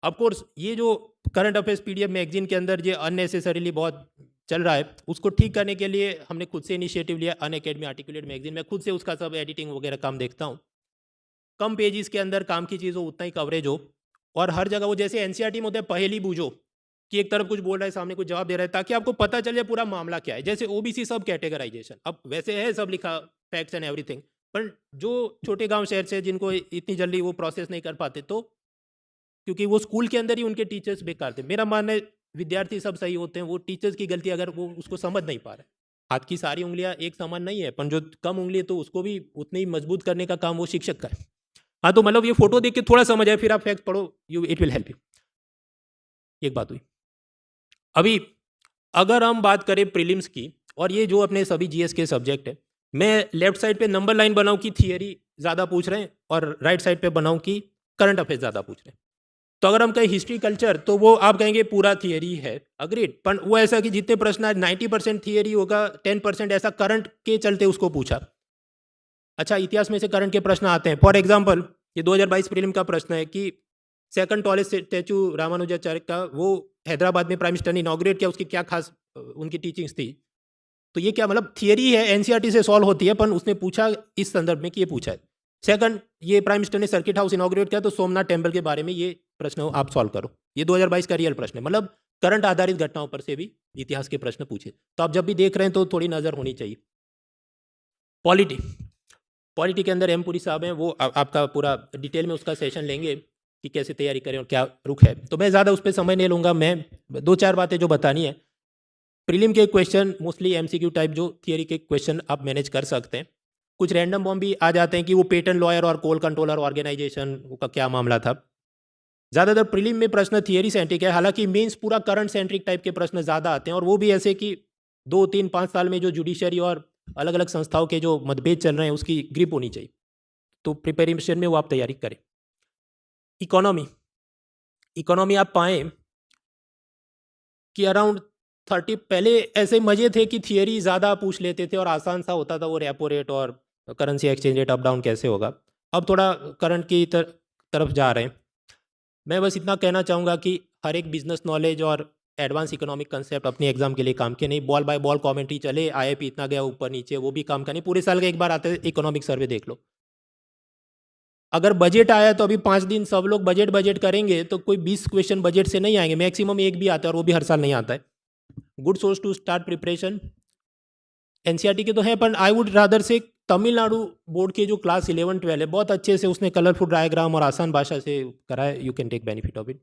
Of course ये जो current affairs PDF magazine के अंदर ये अननेसेसरीली बहुत चल रहा है, उसको ठीक करने के लिए हमने खुद से इनिशिएटिव लिया। अनअकैडमी आर्टिकुलेट मैगजीन में खुद से उसका सब एडिटिंग वगैरह काम देखता हूँ। कम पेजेस के अंदर काम की चीज़ हो, उतना ही कवरेज हो, और हर जगह वो जैसे एनसीईआरटी में होता है पहेली बूझो, कि एक तरफ कुछ बोल रहा है सामने कुछ जवाब दे रहा है, ताकि आपको पता चल जाए पूरा मामला क्या है। जैसे ओबीसी सब कैटेगराइजेशन, अब वैसे है सब लिखा फैक्ट्स एंड एवरीथिंग, पर जो छोटे गांव शहर से जिनको इतनी जल्दी वो प्रोसेस नहीं कर पाते, तो क्योंकि वो स्कूल के अंदर ही उनके टीचर्स बेकार थे। मेरा मानना है विद्यार्थी सब सही होते हैं, वो टीचर्स की गलती अगर वो उसको समझ नहीं पा रहे। हाथ की सारी उंगलियां एक समान नहीं है, पर जो कम उंगली है तो उसको भी उतनी ही मजबूत करने का काम वो शिक्षक का है। हाँ, तो मतलब ये फोटो देख के थोड़ा समझ आए, फिर आप फैक्ट पढ़ो, you it will help you. एक बात हुई। अभी अगर हम बात करें प्रीलिम्स की, और ये जो अपने सभी जीएस के सब्जेक्ट है, मैं लेफ्ट साइड पे नंबर लाइन बनाऊं कि थियरी ज़्यादा पूछ रहे हैं, और राइट साइड पे बनाऊं कि करंट अफेयर्स ज़्यादा पूछ रहे हैं। तो अगर हम कहें हिस्ट्री कल्चर, तो वो आप कहेंगे पूरा थियरी है, अग्रीड, पर वो ऐसा कि जितने प्रश्न आज 90% थियरी होगा, 10% ऐसा करंट के चलते उसको पूछा। अच्छा, इतिहास में से करंट के प्रश्न आते हैं। फॉर एग्जाम्पल, ये 2022 प्रीलिम का प्रश्न है कि सेकंड टॉलेस्ट स्टैचू रामानुजाचार्य का वो हैदराबाद में प्राइम मिनिस्टर ने इनॉग्रेट किया, उसकी क्या खास उनकी टीचिंग्स थी। तो ये क्या मतलब थियरी है, एनसीईआरटी से सॉल्व होती है, पर उसने पूछा इस संदर्भ में कि ये पूछा है। सेकंड, ये प्राइम मिनिस्टर ने सर्किट हाउस इनॉग्रेट किया, तो सोमनाथ टेम्पल के बारे में ये प्रश्न आप सॉल्व करो। ये 2022 का रियल प्रश्न है, मतलब करंट आधारित घटनाओं पर से भी इतिहास के प्रश्न पूछे। तो आप जब भी देख रहे हैं तो थोड़ी नज़र होनी चाहिए। पॉलिटी, पॉलिटी के अंदर एम पुरी साहब हैं, वो आपका पूरा डिटेल में उसका सेशन लेंगे कि कैसे तैयारी करें और क्या रुख है। तो मैं ज़्यादा उस पर समय नहीं लूँगा। मैं दो चार बातें जो बतानी है। प्रीलिम के क्वेश्चन मोस्टली एमसीक्यू टाइप, जो थियरी के क्वेश्चन आप मैनेज कर सकते हैं। कुछ रैंडम बॉम्ब भी आ जाते हैं कि वो पेटेंट लॉयर और कोल कंट्रोलर ऑर्गेनाइजेशन का क्या मामला था। ज़्यादातर प्रीलिम में प्रश्न थियरी सेंट्रिक है, हालांकि मेंस पूरा करंट सेंट्रिक टाइप के प्रश्न ज़्यादा आते हैं, और वो भी ऐसे कि 2 3 5 साल में जो जुडिशरी और अलग अलग संस्थाओं के जो मतभेद चल रहे हैं उसकी ग्रिप होनी चाहिए। तो प्रिपरेशन में वो आप तैयारी करें। इकोनॉमी, इकोनॉमी आप पाएँ कि अराउंड 30, पहले ऐसे मज़े थे कि थियरी ज़्यादा पूछ लेते थे और आसान सा होता था, वो रेपो रेट और currency exchange rate up down कैसे होगा। अब थोड़ा करंट की तरफ जा रहे हैं। मैं बस इतना कहना चाहूँगा कि हर एक बिजनेस नॉलेज और एडवांस इकोनॉमिक कंसेप्ट अपने एग्जाम के लिए काम के नहीं। बॉल बाय बॉल कमेंट्री चले, आईआईपी इतना गया ऊपर नीचे, वो भी काम का नहीं। पूरे साल का एक बार आते हैं इकोनॉमिक सर्वे देख लो। अगर बजट आया तो अभी 5 दिन सब लोग बजट बजट करेंगे, तो कोई 20 क्वेश्चन बजट से नहीं आएंगे, मैक्सिमम एक भी आता है, और वो भी हर साल नहीं आता है। Good source to start preparation NCERT के तो हैं, पर आई वुड रादर से तमिलनाडु बोर्ड के जो क्लास 11 12 है, बहुत अच्छे से उसने कलरफुल डायग्राम और आसान भाषा से कराया। You can take benefit of it.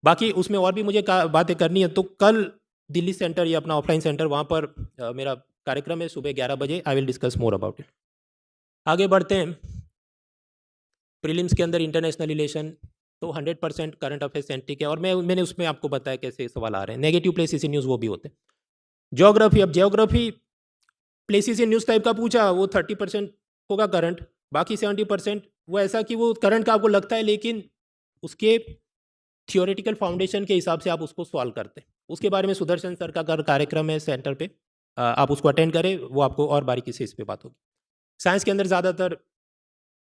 बाकी उसमें और भी मुझे बातें करनी है, तो कल दिल्ली सेंटर या अपना ऑफलाइन सेंटर, वहाँ पर मेरा कार्यक्रम है सुबह 11 बजे। I will discuss more about it. आगे बढ़ते हैं। प्रीलिम्स के अंदर इंटरनेशनल रिलेशन तो 100% करंट अफेयर सेंट्रिक है, और मैंने उसमें आपको बताया कैसे सवाल आ रहे हैं। नेगेटिव प्लेसेस इन न्यूज़ वो भी होते हैं। ज्योग्राफी, अब geography places in news type का पूछा, वो 30% होगा करंट, बाकी 70% वो ऐसा कि वो करंट का आपको लगता है, लेकिन उसके थियोरेटिकल फाउंडेशन के हिसाब से आप उसको सॉल्व करते हैं। उसके बारे में सुदर्शन सर का कार्यक्रम है सेंटर पे, आप उसको अटेंड करें, वो आपको और बारीकी से इस पे बात होगी। साइंस के अंदर ज़्यादातर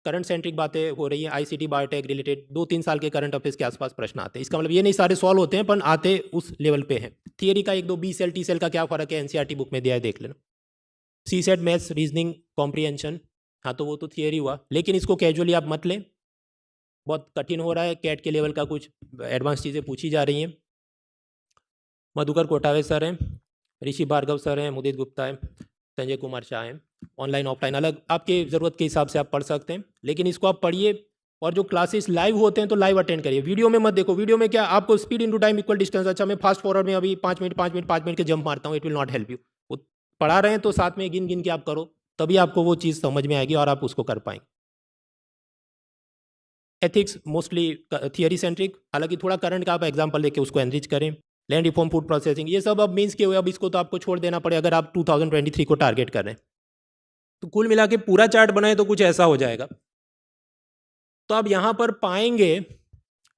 करंट सेंट्रिक बातें हो रही है। आईसीटी बायोटेक रिलेटेड 2 3 साल के करंट अफेयर्स के आसपास प्रश्न आते हैं। इसका मतलब ये नहीं सारे सॉल्व होते हैं, पर आते उस लेवल पे हैं। थियरी का 1 2 बी सेल टी सेल का क्या फ़र्क है, एनसीईआरटी बुक में दिया है, देख लेना। सी सेट मैथ्स रीजनिंग कॉम्प्रीहेंशन, हाँ तो वो तो थियरी हुआ, लेकिन इसको कैजुअली आप मत लें, बहुत कठिन हो रहा है। कैट के लेवल का कुछ एडवांस चीज़ें पूछी जा रही हैं। मधुकर कोठावे सर हैं, ऋषि भार्गव सर हैं, मुदित गुप्ता है, संजय कुमार शाह हैं। ऑनलाइन ऑफलाइन अलग आपके ज़रूरत के हिसाब से आप पढ़ सकते हैं, लेकिन इसको आप पढ़िए। और जो क्लासेस लाइव होते हैं तो लाइव अटेंड करिए, वीडियो में मत देखो। वीडियो में क्या आपको speed into time equal distance, अच्छा मैं फास्ट फॉरवर्ड में अभी 5 मिनट के जंप मारता हूँ, it will not help you. वो पढ़ा रहे हैं तो साथ में गिन गिन के आप करो, तभी आपको वो चीज़ समझ में आएगी और आप उसको कर पाएंगे। एथिक्स मोस्टली थियरी सेंट्रिक, हालांकि थोड़ा करंट का आप एग्जाम्पल लेके उसको एनरिच करें। लैंड रिफॉर्म, फूड प्रोसेसिंग, ये सब अब मीन्स के हुए, अब इसको तो आपको छोड़ देना पड़े अगर आप 2023 को टारगेट कर रहे हैं। तो कुल मिला के पूरा चार्ट बनाए तो कुछ ऐसा हो जाएगा। तो आप यहाँ पर पाएंगे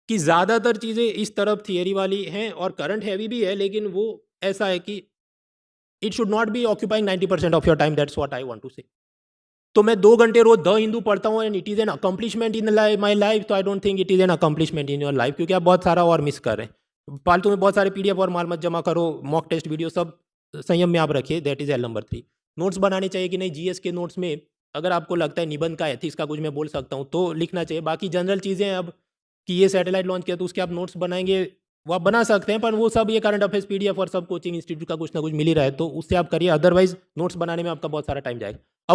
कि ज़्यादातर चीज़ें इस तरफ थियरी वाली हैं और करंट हैवी भी है, लेकिन वो ऐसा है कि it should not be occupying 90% of your time, that's what I want to say. तो मैं 2 घंटे रोज़ द हिंदू पढ़ता हूँ and it is an accomplishment in my life, तो I don't think it is an accomplishment in your life, क्योंकि आप बहुत सारा और मिस कर रहे हैं। फालतू में बहुत सारे पीडीएफ और माल मत जमा करो, मॉक टेस्ट वीडियो सब संयम में आप रखिए, that is L number 3। Notes बनाने चाहिए कि नहीं, जीएस के नोट्स में अगर आपको लगता है निबंध का, एथिक्स का कुछ मैं बोल सकता हूँ तो लिखना चाहिए। बाकी जनरल चीज़ें अब कि ये सैटेलाइट लॉन्च किया तो उसके आप नोट्स बनाएंगे, वो आप बना सकते हैं, पर वो सब ये करंट अफेयर्स पीडीएफ और सब कोचिंग इंस्टीट्यूट का कुछ ना कुछ मिल ही रहा है, तो उससे आप करिए, अदरवाइज नोट्स बनाने में आपका बहुत सारा टाइम जाएगा। अब